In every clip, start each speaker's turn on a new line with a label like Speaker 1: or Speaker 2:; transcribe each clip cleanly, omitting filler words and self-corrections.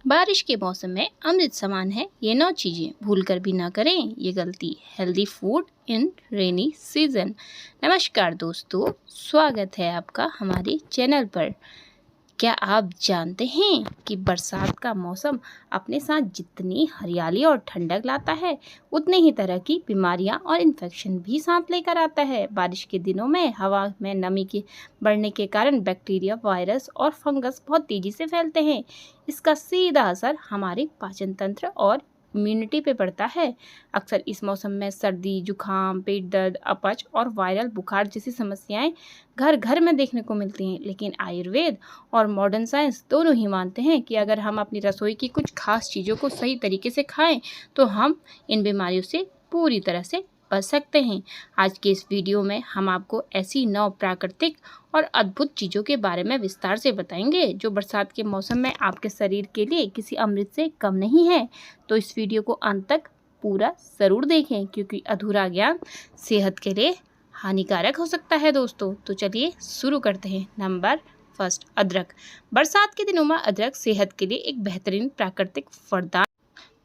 Speaker 1: बारिश के मौसम में अमृत समान है ये 9 चीज़ें, भूल कर भी ना करें ये गलती। Healthy food in rainy season. नमस्कार दोस्तों, स्वागत है आपका हमारे चैनल पर। क्या आप जानते हैं कि बरसात का मौसम अपने साथ जितनी हरियाली और ठंडक लाता है, उतने ही तरह की बीमारियां और इन्फेक्शन भी साथ लेकर आता है। बारिश के दिनों में हवा में नमी के बढ़ने के कारण बैक्टीरिया, वायरस और फंगस बहुत तेज़ी से फैलते हैं। इसका सीधा असर हमारे पाचन तंत्र और इम्यूनिटी पे पड़ता है। अक्सर इस मौसम में सर्दी, जुकाम, पेट दर्द, अपच और वायरल बुखार जैसी समस्याएं घर घर में देखने को मिलती हैं। लेकिन आयुर्वेद और मॉडर्न साइंस दोनों ही मानते हैं कि अगर हम अपनी रसोई की कुछ खास चीज़ों को सही तरीके से खाएं तो हम इन बीमारियों से पूरी तरह से बच सकते हैं। आज के इस वीडियो में हम आपको ऐसी 9 प्राकृतिक और अद्भुत चीज़ों के बारे में विस्तार से बताएंगे जो बरसात के मौसम में आपके शरीर के लिए किसी अमृत से कम नहीं है। तो इस वीडियो को अंत तक पूरा ज़रूर देखें, क्योंकि अधूरा ज्ञान सेहत के लिए हानिकारक हो सकता है दोस्तों। तो चलिए शुरू करते हैं। नंबर फर्स्ट, अदरक। बरसात के दिनों में अदरक सेहत के लिए एक बेहतरीन प्राकृतिक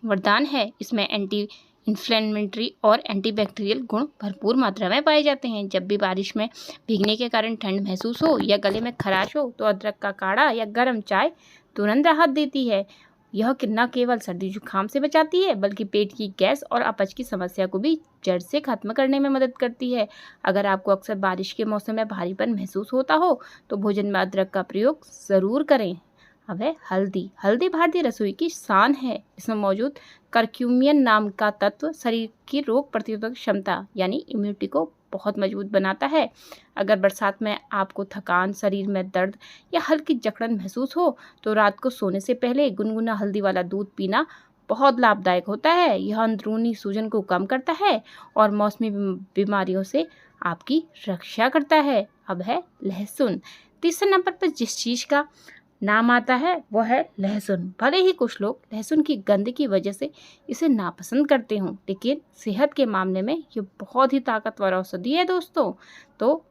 Speaker 1: वरदान है। इसमें एंटी इन्फ्लेमेटरी और एंटीबैक्टीरियल गुण भरपूर मात्रा में पाए जाते हैं। जब भी बारिश में भीगने के कारण ठंड महसूस हो या गले में खराश हो तो अदरक का काढ़ा या गर्म चाय तुरंत राहत देती है। यह न केवल सर्दी जुकाम से बचाती है, बल्कि पेट की गैस और अपच की समस्या को भी जड़ से खत्म करने में मदद करती है। अगर आपको अक्सर बारिश के मौसम में भारीपन महसूस होता हो तो भोजन में अदरक का प्रयोग ज़रूर करें। अब है हल्दी। हल्दी भारतीय रसोई की शान है। इसमें मौजूद करक्यूमिन नाम का तत्व शरीर की रोग प्रतिरोधक क्षमता यानी इम्यूनिटी को बहुत मजबूत बनाता है। अगर बरसात में आपको थकान, शरीर में दर्द या हल्की जकड़न महसूस हो तो रात को सोने से पहले गुनगुना हल्दी वाला दूध पीना बहुत लाभदायक होता है। यह अंदरूनी सूजन को कम करता है और मौसमी बीमारियों से आपकी रक्षा करता है। अब है लहसुन। तीसरे नंबर पर जिस चीज़ का नाम आता है वह है लहसुन। भले ही कुछ लोग लहसुन की गंध की वजह से इसे नापसंद करते हों, लेकिन सेहत के मामले में ये बहुत ही ताकतवर औषधि है दोस्तों। तो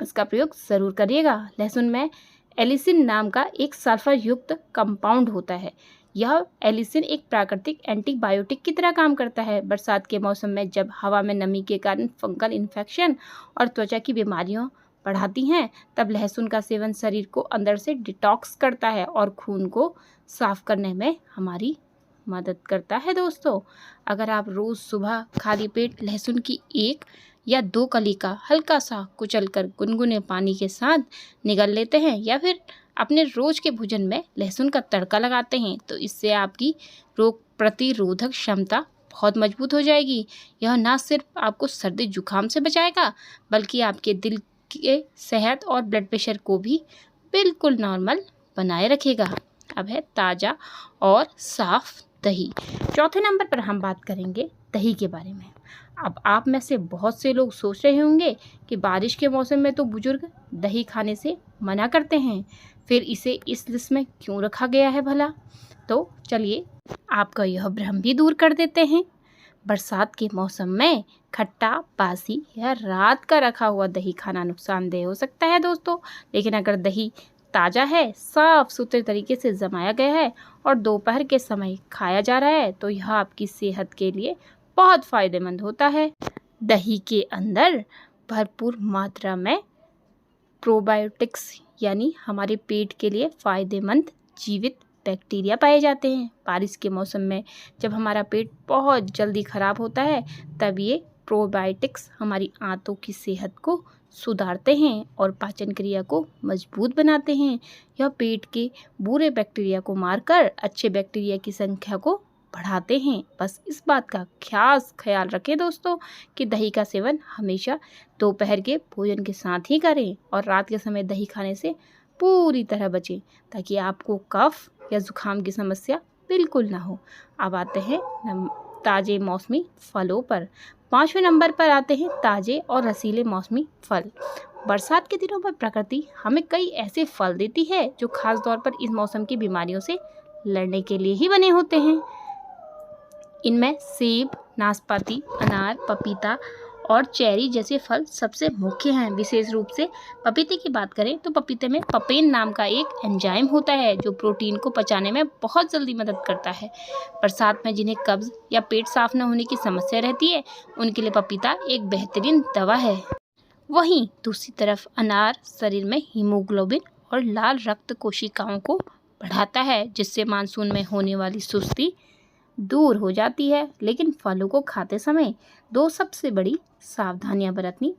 Speaker 1: इसका प्रयोग ज़रूर करिएगा। लहसुन में एलिसिन नाम का एक सल्फर युक्त कंपाउंड होता है। यह एलिसिन एक प्राकृतिक एंटीबायोटिक की तरह काम करता है। बरसात के मौसम में जब हवा में नमी के कारण फंगल इन्फेक्शन और त्वचा की बीमारियों बढ़ाती हैं, तब लहसुन का सेवन शरीर को अंदर से डिटॉक्स करता है और खून को साफ करने में हमारी मदद करता है दोस्तों। अगर आप रोज़ सुबह खाली पेट लहसुन की 1 या 2 कली का हल्का सा कुचलकर गुनगुने पानी के साथ निगल लेते हैं या फिर अपने रोज़ के भोजन में लहसुन का तड़का लगाते हैं तो इससे आपकी रोग प्रतिरोधक क्षमता बहुत मजबूत हो जाएगी। यह ना सिर्फ आपको सर्दी जुकाम से बचाएगा, बल्कि आपके दिल के सेहत और ब्लड प्रेशर को भी बिल्कुल नॉर्मल बनाए रखेगा। अब है ताज़ा और साफ दही। चौथे नंबर पर हम बात करेंगे दही के बारे में। अब आप में से बहुत से लोग सोच रहे होंगे कि बारिश के मौसम में तो बुजुर्ग दही खाने से मना करते हैं, फिर इसे इस लिस्ट में क्यों रखा गया है भला? तो चलिए आपका यह भ्रम भी दूर कर देते हैं। बरसात के मौसम में खट्टा, बासी या रात का रखा हुआ दही खाना नुकसानदेह हो सकता है दोस्तों। लेकिन अगर दही ताज़ा है, साफ सुथरे तरीके से जमाया गया है और दोपहर के समय खाया जा रहा है तो यह आपकी सेहत के लिए बहुत फ़ायदेमंद होता है। दही के अंदर भरपूर मात्रा में प्रोबायोटिक्स यानी हमारे पेट के लिए फ़ायदेमंद जीवित बैक्टीरिया पाए जाते हैं। बारिश के मौसम में जब हमारा पेट बहुत जल्दी ख़राब होता है तब ये प्रोबायोटिक्स हमारी आंतों की सेहत को सुधारते हैं और पाचन क्रिया को मजबूत बनाते हैं। यह पेट के बुरे बैक्टीरिया को मारकर अच्छे बैक्टीरिया की संख्या को बढ़ाते हैं। बस इस बात का खास ख्याल रखें दोस्तों कि दही का सेवन हमेशा दोपहर के भोजन के साथ ही करें और रात के समय दही खाने से पूरी तरह बचें, ताकि आपको कफ या जुकाम की समस्या बिल्कुल ना हो। अब आते हैं ताज़े मौसमी फलों पर। 5वें नंबर पर आते हैं ताज़े और रसीले मौसमी फल। बरसात के दिनों में प्रकृति हमें कई ऐसे फल देती है जो खास तौर पर इस मौसम की बीमारियों से लड़ने के लिए ही बने होते हैं। इनमें सेब, नाशपाती, अनार, पपीता और चेरी जैसे फल सबसे मुख्य हैं। विशेष रूप से पपीते की बात करें तो पपीते में पपेन नाम का एक एंजाइम होता है जो प्रोटीन को पचाने में बहुत जल्दी मदद करता है। बरसात में जिन्हें कब्ज या पेट साफ न होने की समस्या रहती है, उनके लिए पपीता एक बेहतरीन दवा है। वहीं दूसरी तरफ अनार शरीर में हीमोग्लोबिन और लाल रक्त कोशिकाओं को बढ़ाता है, जिससे मानसून में होने वाली सुस्ती दूर हो जाती है। लेकिन फलों को खाते समय 2 सबसे बड़ी सावधानियां बरतनी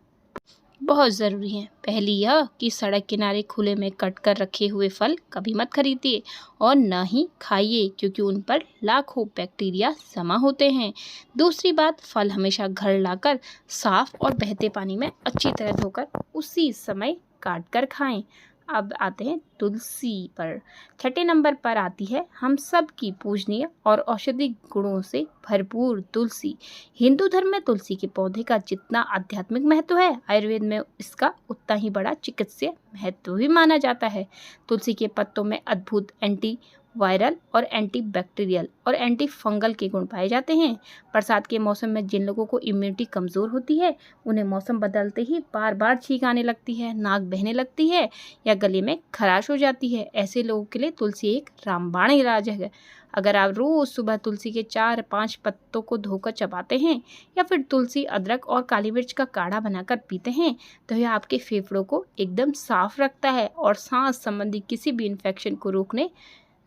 Speaker 1: बहुत ज़रूरी है। पहली यह कि सड़क किनारे खुले में कट कर रखे हुए फल कभी मत खरीदिए और न ही खाइए, क्योंकि उन पर लाखों बैक्टीरिया जमा होते हैं। दूसरी बात, फल हमेशा घर लाकर साफ और बहते पानी में अच्छी तरह धोकर उसी समय काट कर खाएं। अब आते हैं तुलसी पर। छठे नंबर पर आती है हम सब की पूजनीय और औषधि गुणों से भरपूर तुलसी। हिंदू धर्म में तुलसी के पौधे का जितना आध्यात्मिक महत्व है, आयुर्वेद में इसका उतना ही बड़ा चिकित्सीय महत्व भी माना जाता है। तुलसी के पत्तों में अद्भुत एंटी वायरल और एंटीबैक्टीरियल और एंटी फंगल के गुण पाए जाते हैं। बरसात के मौसम में जिन लोगों को इम्यूनिटी कमज़ोर होती है, उन्हें मौसम बदलते ही बार बार छींक आने लगती है, नाक बहने लगती है या गले में खराश हो जाती है, ऐसे लोगों के लिए तुलसी एक रामबाण इलाज है। अगर आप रोज़ सुबह तुलसी के 4-5 पत्तों को धोकर चबाते हैं या फिर तुलसी, अदरक और काली मिर्च का काढ़ा बनाकर पीते हैं, तो यह आपके फेफड़ों को एकदम साफ रखता है और सांस संबंधी किसी भी इन्फेक्शन को रोकने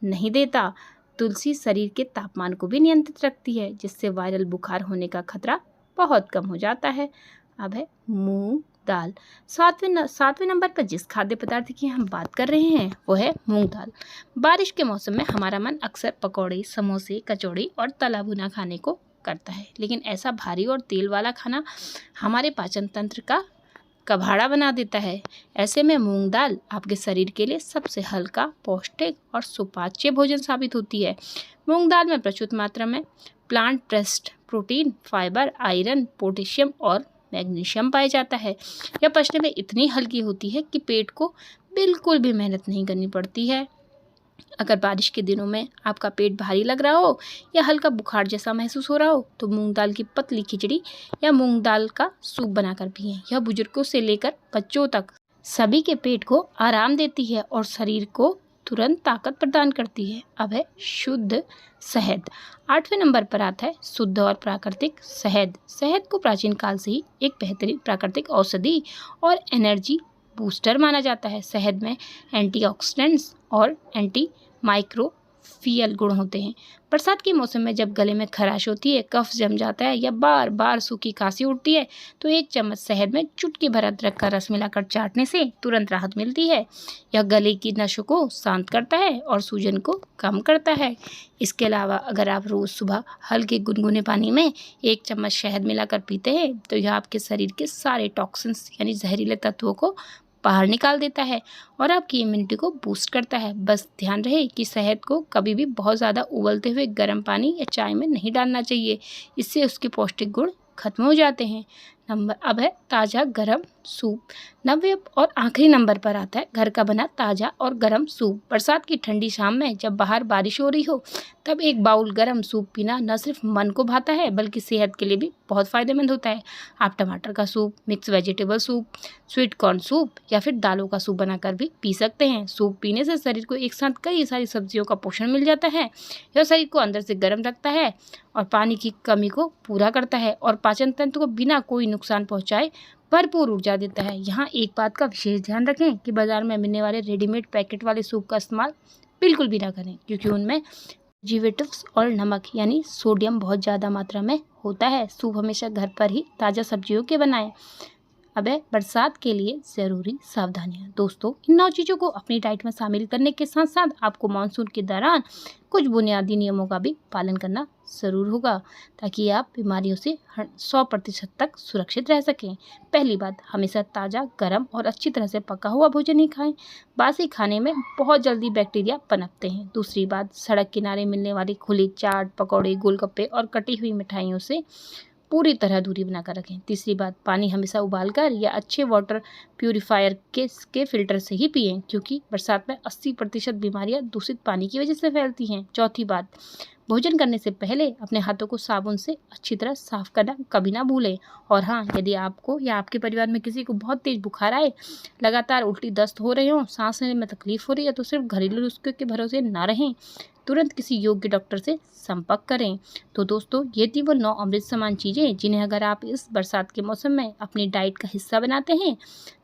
Speaker 1: नहीं देता। तुलसी शरीर के तापमान को भी नियंत्रित रखती है, जिससे वायरल बुखार होने का खतरा बहुत कम हो जाता है। अब है मूंग दाल। सातवें नंबर पर जिस खाद्य पदार्थ की हम बात कर रहे हैं वो है मूंग दाल। बारिश के मौसम में हमारा मन अक्सर पकौड़े, समोसे, कचौड़ी और तला भुना खाने को करता है, लेकिन ऐसा भारी और तेल वाला खाना हमारे पाचन तंत्र का कबाड़ा बना देता है। ऐसे में मूंग दाल आपके शरीर के लिए सबसे हल्का, पौष्टिक और सुपाच्य भोजन साबित होती है। मूंग दाल में प्रचुर मात्रा में plant based protein, fibre, iron, potassium और मैग्नीशियम पाया जाता है। यह पचने में इतनी हल्की होती है कि पेट को बिल्कुल भी मेहनत नहीं करनी पड़ती है। अगर बारिश के दिनों में आपका पेट भारी लग रहा हो या हल्का बुखार जैसा महसूस हो रहा हो, तो मूंग दाल की पतली खिचड़ी या मूंग दाल का सूप बनाकर पिएं। यह बुजुर्गों से लेकर बच्चों तक सभी के पेट को आराम देती है और शरीर को तुरंत ताकत प्रदान करती है। अब है शुद्ध शहद। 8वें नंबर पर आता है शुद्ध और प्राकृतिक शहद। शहद को प्राचीन काल से ही एक बेहतरीन प्राकृतिक औषधि और एनर्जी बूस्टर माना जाता है। शहद में एंटीऑक्सीडेंट्स और एंटी माइक्रोफियल गुण होते हैं। बरसात के मौसम में जब गले में खराश होती है, कफ जम जाता है या बार बार सूखी खांसी उठती है, तो 1 चम्मच शहद में चुटकी भर अदरक का रस मिलाकर चाटने से तुरंत राहत मिलती है। यह गले की नसों को शांत करता है और सूजन को कम करता है। इसके अलावा अगर आप रोज़ सुबह हल्के गुनगुने पानी में 1 चम्मच शहद मिलाकर पीते हैं, तो यह आपके शरीर के सारे टॉक्सिन्स यानी जहरीले तत्वों को बाहर निकाल देता है और आपकी इम्यूनिटी को बूस्ट करता है। बस ध्यान रहे कि शहद को कभी भी बहुत ज़्यादा उबलते हुए गर्म पानी या चाय में नहीं डालना चाहिए, इससे उसके पौष्टिक गुण खत्म हो जाते हैं। अब है ताज़ा गरम सूप। 90 और आखिरी नंबर पर आता है घर का बना ताज़ा और गरम सूप। बरसात की ठंडी शाम में जब बाहर बारिश हो रही हो, तब एक बाउल गरम सूप पीना न सिर्फ मन को भाता है बल्कि सेहत के लिए भी बहुत फ़ायदेमंद होता है। आप टमाटर का soup, mix vegetable soup, sweet corn soup या फिर दालों का सूप बनाकर भी पी सकते हैं। सूप पीने से शरीर को एक साथ कई सारी सब्जियों का पोषण मिल जाता है। यह शरीर को अंदर से गर्म रखता है और पानी की कमी को पूरा करता है और पाचन तंत्र को बिना कोई नुकसान पहुंचाए भरपूर ऊर्जा देता है। यहाँ एक बात का विशेष ध्यान रखें कि बाजार में मिलने वाले रेडीमेड पैकेट वाले सूप का इस्तेमाल बिल्कुल भी ना करें, क्योंकि उनमें प्रिजर्वेटिव्स और नमक यानी सोडियम बहुत ज़्यादा मात्रा में होता है। सूप हमेशा घर पर ही ताज़ा सब्जियों के बनाएं। अब है बरसात के लिए ज़रूरी सावधानियां। दोस्तों, इन 9 चीज़ों को अपनी डाइट में शामिल करने के साथ साथ आपको मानसून के दौरान कुछ बुनियादी नियमों का भी पालन करना ज़रूर होगा, ताकि आप बीमारियों से 100% तक सुरक्षित रह सकें। पहली बात, हमेशा ताज़ा, गर्म और अच्छी तरह से पका हुआ भोजन ही खाएं। बासी खाने में बहुत जल्दी बैक्टीरिया पनपते हैं। दूसरी बात, सड़क किनारे मिलने वाली खुली चाट, पकौड़े, गोलगप्पे और कटी हुई मिठाइयों से पूरी तरह दूरी बनाकर रखें। तीसरी बात, पानी हमेशा उबालकर या अच्छे वाटर प्यूरिफायर के फिल्टर से ही पिएं, क्योंकि बरसात में 80% बीमारियां दूषित पानी की वजह से फैलती हैं। चौथी बात, भोजन करने से पहले अपने हाथों को साबुन से अच्छी तरह साफ करना कभी ना भूलें। और हाँ, यदि आपको या आपके परिवार में किसी को बहुत तेज बुखार आए, लगातार उल्टी दस्त हो रहे हो, सांस लेने में तकलीफ हो रही है, तो सिर्फ घरेलू नुस्खे के भरोसे ना रहें, तुरंत किसी योग्य डॉक्टर से संपर्क करें। तो दोस्तों, ये थी वो 9 अमृत समान चीज़ें जिन्हें अगर आप इस बरसात के मौसम में अपनी डाइट का हिस्सा बनाते हैं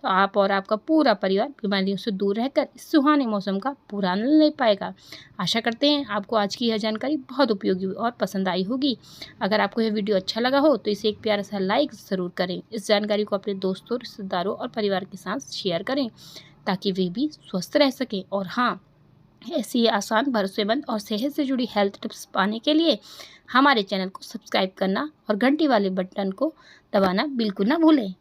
Speaker 1: तो आप और आपका पूरा परिवार बीमारियों से दूर रहकर इस सुहाने मौसम का पूरा आनंद ले पाएगा। आशा करते हैं आपको आज की यह जानकारी बहुत उपयोगी और पसंद आई होगी। अगर आपको यह वीडियो अच्छा लगा हो तो इसे एक प्यारा सा लाइक ज़रूर करें। इस जानकारी को अपने दोस्तों, रिश्तेदारों और परिवार के साथ शेयर करें ताकि वे भी स्वस्थ रह सकें। और हाँ, ऐसी आसान, भरोसेमंद और सेहत से जुड़ी हेल्थ टिप्स पाने के लिए हमारे चैनल को सब्सक्राइब करना और घंटी वाले बटन को दबाना बिल्कुल ना भूलें।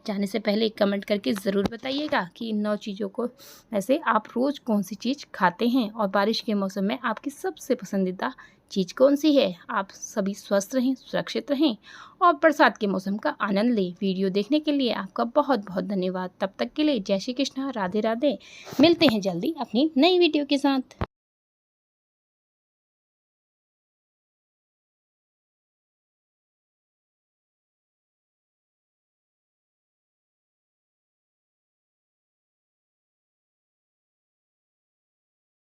Speaker 1: जाने से पहले एक कमेंट करके ज़रूर बताइएगा कि इन 9 चीज़ों को वैसे आप रोज़ कौन सी चीज़ खाते हैं और बारिश के मौसम में आपकी सबसे पसंदीदा चीज़ कौन सी है। आप सभी स्वस्थ रहें, सुरक्षित रहें और बरसात के मौसम का आनंद लें। वीडियो देखने के लिए आपका बहुत बहुत धन्यवाद। तब तक के लिए जय श्री कृष्णा, राधे राधे। मिलते हैं जल्दी अपनी नई वीडियो के साथ।